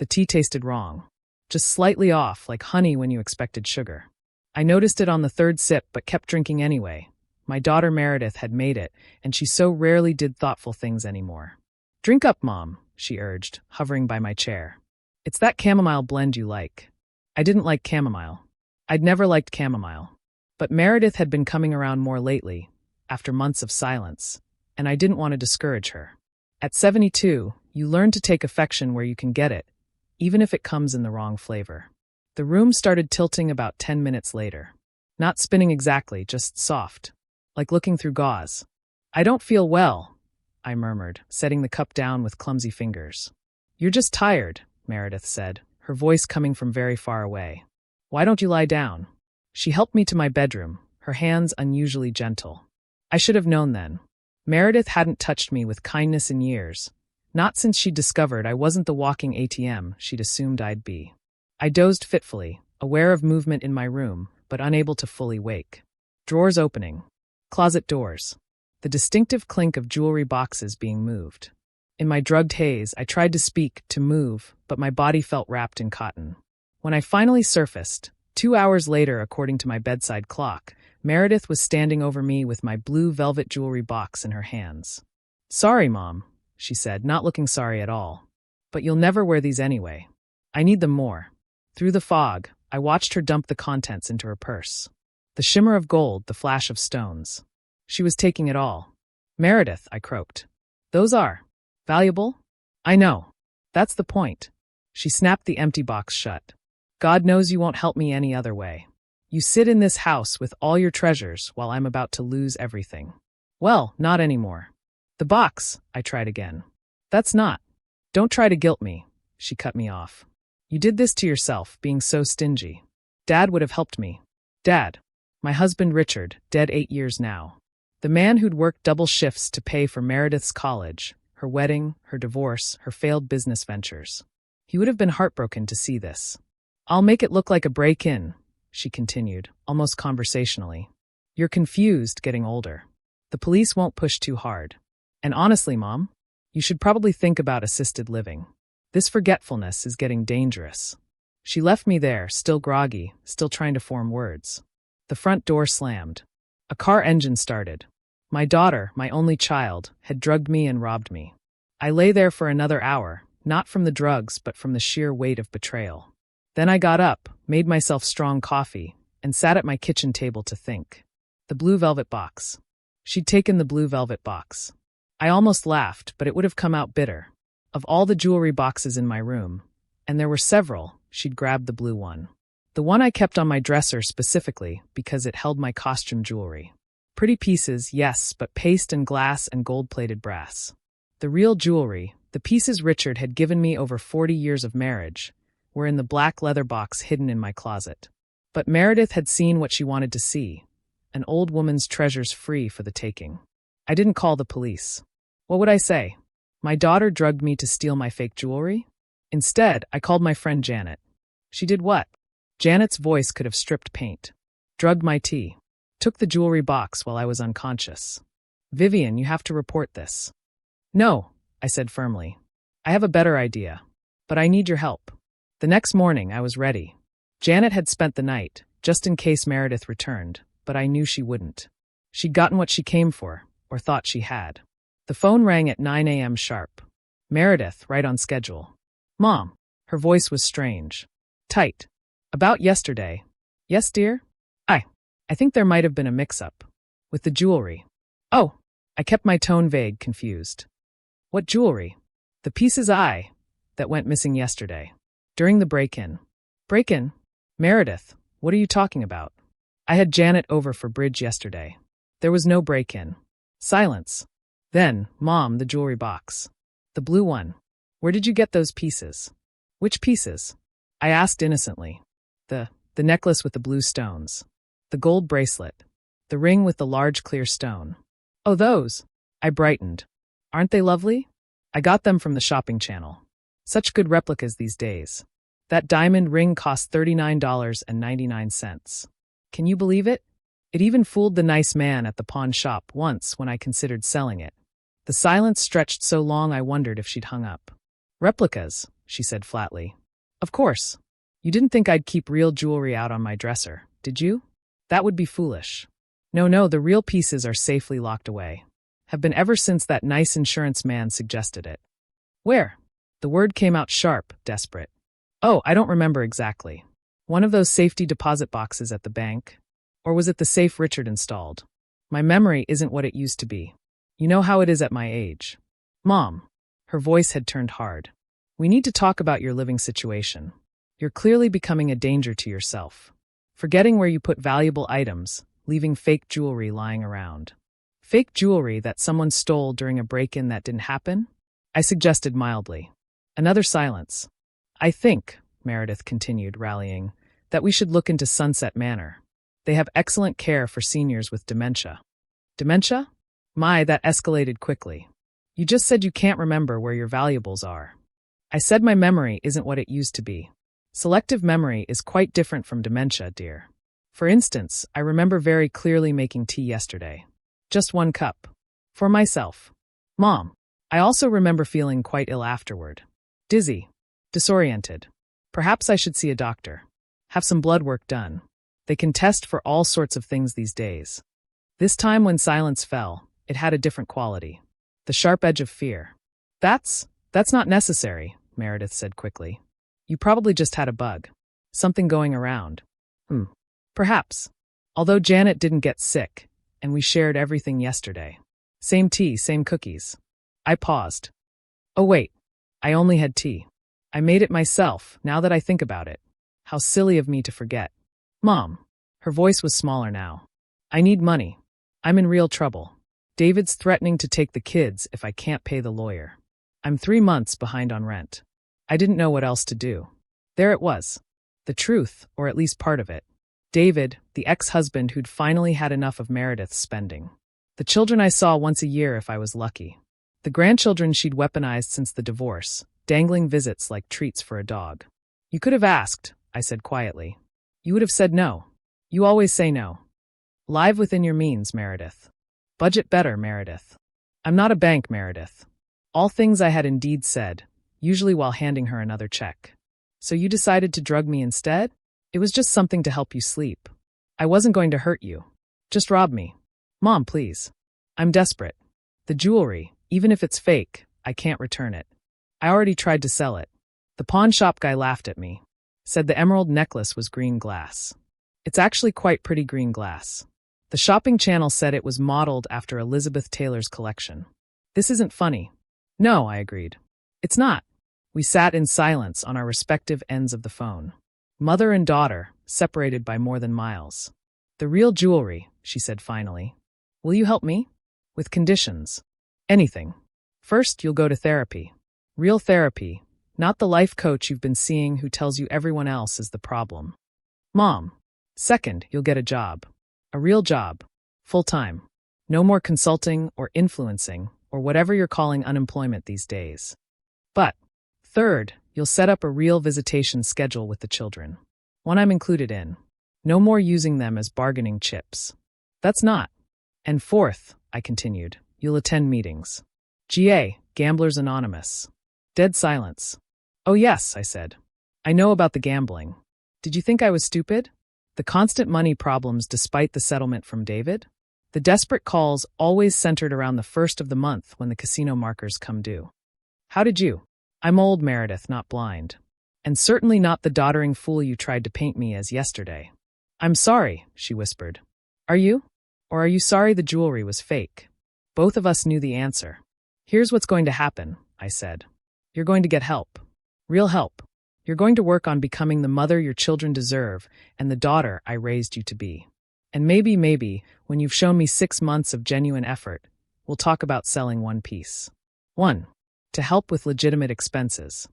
The tea tasted wrong. Just slightly off, like honey when you expected sugar. I noticed it on the third sip but kept drinking anyway. My daughter Meredith had made it, and she so rarely did thoughtful things anymore. "Drink up, Mom," she urged, hovering by my chair. "It's that chamomile blend you like." I didn't like chamomile. I'd never liked chamomile. But Meredith had been coming around more lately, after months of silence, and I didn't want to discourage her. At 72, you learn to take affection where you can get it, even if it comes in the wrong flavor. The room started tilting about 10 minutes later. Not spinning exactly, just soft, like looking through gauze. "I don't feel well," I murmured, setting the cup down with clumsy fingers. "You're just tired," Meredith said, her voice coming from very far away. "Why don't you lie down?" She helped me to my bedroom, her hands unusually gentle. I should have known then. Meredith hadn't touched me with kindness in years, not since she'd discovered I wasn't the walking ATM she'd assumed I'd be. I dozed fitfully, aware of movement in my room, but unable to fully wake. Drawers opening. Closet doors. The distinctive clink of jewelry boxes being moved. In my drugged haze, I tried to speak, to move, but my body felt wrapped in cotton. When I finally surfaced, 2 hours later according to my bedside clock, Meredith was standing over me with my blue velvet jewelry box in her hands. "Sorry, Mom," she said, not looking sorry at all. "But you'll never wear these anyway. I need them more." Through the fog, I watched her dump the contents into her purse. The shimmer of gold, the flash of stones. She was taking it all. "Meredith," I croaked. "Those are valuable?" "I know. That's the point." She snapped the empty box shut. "God knows you won't help me any other way. You sit in this house with all your treasures while I'm about to lose everything." "Well, not anymore." "The box," I tried again. "That's not." "Don't try to guilt me," she cut me off. "You did this to yourself, being so stingy. Dad would have helped me." "Dad." My husband Richard, dead 8 years now. The man who'd worked double shifts to pay for Meredith's college, her wedding, her divorce, her failed business ventures. He would have been heartbroken to see this. "I'll make it look like a break-in," she continued, almost conversationally. "You're confused, getting older. The police won't push too hard. And honestly, Mom, you should probably think about assisted living. This forgetfulness is getting dangerous." She left me there, still groggy, still trying to form words. The front door slammed. A car engine started. My daughter, my only child, had drugged me and robbed me. I lay there for another hour, not from the drugs but from the sheer weight of betrayal. Then I got up, made myself strong coffee, and sat at my kitchen table to think. The blue velvet box. She'd taken the blue velvet box. I almost laughed, but it would have come out bitter. Of all the jewelry boxes in my room, and there were several, she'd grabbed the blue one. The one I kept on my dresser specifically because it held my costume jewelry. Pretty pieces, yes, but paste and glass and gold-plated brass. The real jewelry, the pieces Richard had given me over 40 years of marriage, were in the black leather box hidden in my closet. But Meredith had seen what she wanted to see, an old woman's treasures free for the taking. I didn't call the police. What would I say? My daughter drugged me to steal my fake jewelry? Instead, I called my friend Janet. She did what? Janet's voice could have stripped paint. Drugged my tea. Took the jewelry box while I was unconscious. "Vivian, you have to report this." "No," I said firmly. "I have a better idea. But I need your help." The next morning, I was ready. Janet had spent the night, just in case Meredith returned, but I knew she wouldn't. She'd gotten what she came for, or thought she had. The phone rang at 9 a.m. sharp. Meredith, right on schedule. "Mom." Her voice was strange. Tight. "About yesterday." "Yes, dear?" I think there might have been a mix-up. With the jewelry." "Oh." I kept my tone vague, confused. "What jewelry?" "The pieces that went missing yesterday. During the break-in." "Break-in?" "Meredith, what are you talking about?" "I had Janet over for bridge yesterday. There was no break-in." Silence. Then, "Mom, the jewelry box. The blue one. Where did you get those pieces?" "Which pieces?" I asked innocently. The necklace with the blue stones. The gold bracelet. The ring with the large clear stone." "Oh, those." I brightened. "Aren't they lovely?" "I got them from the shopping channel. Such good replicas these days. That diamond ring cost $39.99. Can you believe it? It even fooled the nice man at the pawn shop once when I considered selling it." The silence stretched so long I wondered if she'd hung up. "Replicas," she said flatly. Of course. You didn't think I'd keep real jewelry out on my dresser, did you? That would be foolish. No, the real pieces are safely locked away. Have been ever since that nice insurance man suggested it. Where? The word came out sharp, desperate. Oh, I don't remember exactly. One of those safety deposit boxes at the bank? Or was it the safe Richard installed? My memory isn't what it used to be. You know how it is at my age. Mom. Her voice had turned hard. We need to talk about your living situation. You're clearly becoming a danger to yourself. Forgetting where you put valuable items, leaving fake jewelry lying around. Fake jewelry that someone stole during a break-in that didn't happen? I suggested mildly. Another silence. I think, Meredith continued, rallying, that we should look into Sunset Manor. They have excellent care for seniors with dementia. Dementia? My, that escalated quickly. You just said you can't remember where your valuables are. I said my memory isn't what it used to be. Selective memory is quite different from dementia, dear. For instance, I remember very clearly making tea yesterday. Just 1 cup. For myself. Mom. I also remember feeling quite ill afterward. Dizzy. Disoriented. Perhaps I should see a doctor. Have some blood work done. They can test for all sorts of things these days. This time when silence fell, it had a different quality. The sharp edge of fear. That's not necessary, Meredith said quickly. You probably just had a bug. Something going around. Perhaps. Although Janet didn't get sick, and we shared everything yesterday. Same tea, same cookies. I paused. Oh wait, I only had tea. I made it myself, now that I think about it. How silly of me to forget. Mom. Her voice was smaller now. I need money. I'm in real trouble. David's threatening to take the kids if I can't pay the lawyer. I'm 3 months behind on rent. I didn't know what else to do. There it was. The truth, or at least part of it. David, the ex-husband who'd finally had enough of Meredith's spending. The children I saw once a year if I was lucky. The grandchildren she'd weaponized since the divorce, dangling visits like treats for a dog. You could have asked, I said quietly. You would have said no. You always say no. Live within your means, Meredith. Budget better, Meredith. I'm not a bank, Meredith. All things I had indeed said, usually while handing her another check. So you decided to drug me instead? It was just something to help you sleep. I wasn't going to hurt you. Just rob me. Mom, please. I'm desperate. The jewelry, even if it's fake, I can't return it. I already tried to sell it. The pawn shop guy laughed at me. Said the emerald necklace was green glass. It's actually quite pretty green glass. The shopping channel said it was modeled after Elizabeth Taylor's collection. This isn't funny. No, I agreed. It's not. We sat in silence on our respective ends of the phone. Mother and daughter, separated by more than miles. The real jewelry, she said finally. Will you help me? With conditions. Anything. First, you'll go to therapy. Real therapy, not the life coach you've been seeing who tells you everyone else is the problem. Mom. Second, you'll get a job. A real job. Full-time. No more consulting or influencing or whatever you're calling unemployment these days. But, third, you'll set up a real visitation schedule with the children. One I'm included in. No more using them as bargaining chips. That's not. And fourth, I continued, you'll attend meetings. GA, Gamblers Anonymous. Dead silence. Oh yes, I said. I know about the gambling. Did you think I was stupid? The constant money problems despite the settlement from David? The desperate calls always centered around the first of the month when the casino markers come due. How did you? I'm old, Meredith, not blind. And certainly not the doddering fool you tried to paint me as yesterday. I'm sorry, she whispered. Are you? Or are you sorry the jewelry was fake? Both of us knew the answer. Here's what's going to happen, I said. You're going to get help. Real help. You're going to work on becoming the mother your children deserve and the daughter I raised you to be. And maybe, when you've shown me 6 months of genuine effort, we'll talk about selling one piece. 1. To help with legitimate expenses.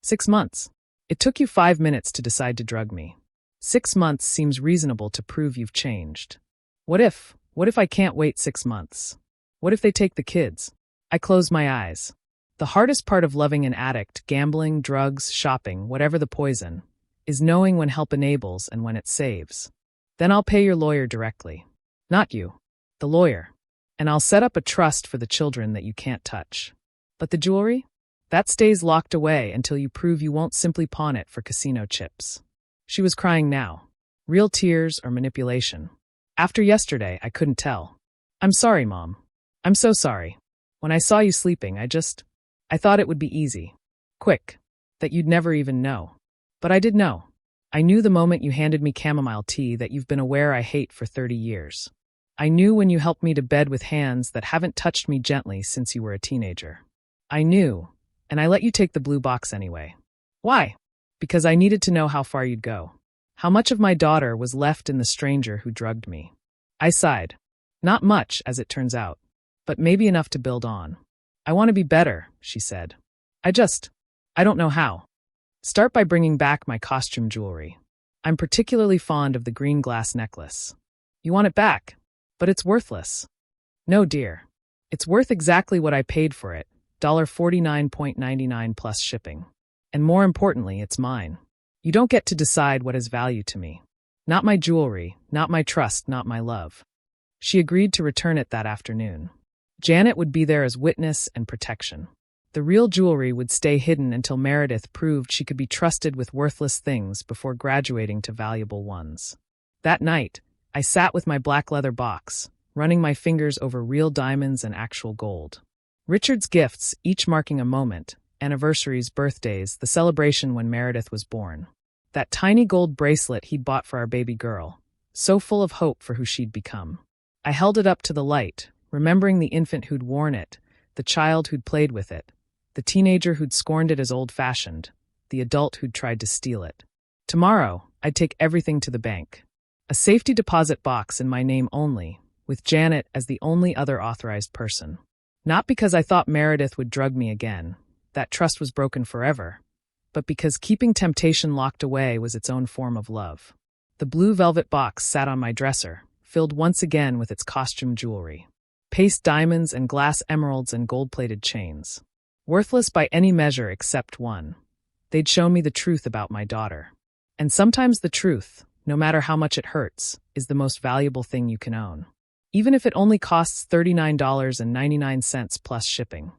6 months. It took you 5 minutes to decide to drug me. 6 months seems reasonable to prove you've changed. What if I can't wait 6 months? What if they take the kids? I closed my eyes. The hardest part of loving an addict, gambling, drugs, shopping, whatever the poison, is knowing when help enables and when it saves. Then I'll pay your lawyer directly. Not you. The lawyer. And I'll set up a trust for the children that you can't touch. But the jewelry? That stays locked away until you prove you won't simply pawn it for casino chips. She was crying now. Real tears or manipulation. After yesterday, I couldn't tell. I'm sorry, Mom. I'm so sorry. When I saw you sleeping, I thought it would be easy. Quick. That you'd never even know. But I did know. I knew the moment you handed me chamomile tea that you've been aware I hate for 30 years. I knew when you helped me to bed with hands that haven't touched me gently since you were a teenager. I knew, and I let you take the blue box anyway. Why? Because I needed to know how far you'd go. How much of my daughter was left in the stranger who drugged me. I sighed. Not much, as it turns out, but maybe enough to build on. I want to be better, she said. I don't know how. Start by bringing back my costume jewelry. I'm particularly fond of the green glass necklace. You want it back, but it's worthless. No, dear. It's worth exactly what I paid for it, $49.99 plus shipping. And more importantly, it's mine. You don't get to decide what has value to me. Not my jewelry, not my trust, not my love. She agreed to return it that afternoon. Janet would be there as witness and protection. The real jewelry would stay hidden until Meredith proved she could be trusted with worthless things before graduating to valuable ones. That night, I sat with my black leather box, running my fingers over real diamonds and actual gold. Richard's gifts, each marking a moment, anniversaries, birthdays, the celebration when Meredith was born. That tiny gold bracelet he'd bought for our baby girl, so full of hope for who she'd become. I held it up to the light, remembering the infant who'd worn it, the child who'd played with it, the teenager who'd scorned it as old-fashioned, the adult who'd tried to steal it. Tomorrow, I'd take everything to the bank. A safety deposit box in my name only, with Janet as the only other authorized person. Not because I thought Meredith would drug me again, that trust was broken forever, but because keeping temptation locked away was its own form of love. The blue velvet box sat on my dresser, filled once again with its costume jewelry. Paste diamonds and glass emeralds and gold-plated chains. Worthless by any measure except one. They'd shown me the truth about my daughter. And sometimes the truth, no matter how much it hurts, is the most valuable thing you can own. Even if it only costs $39.99 plus shipping.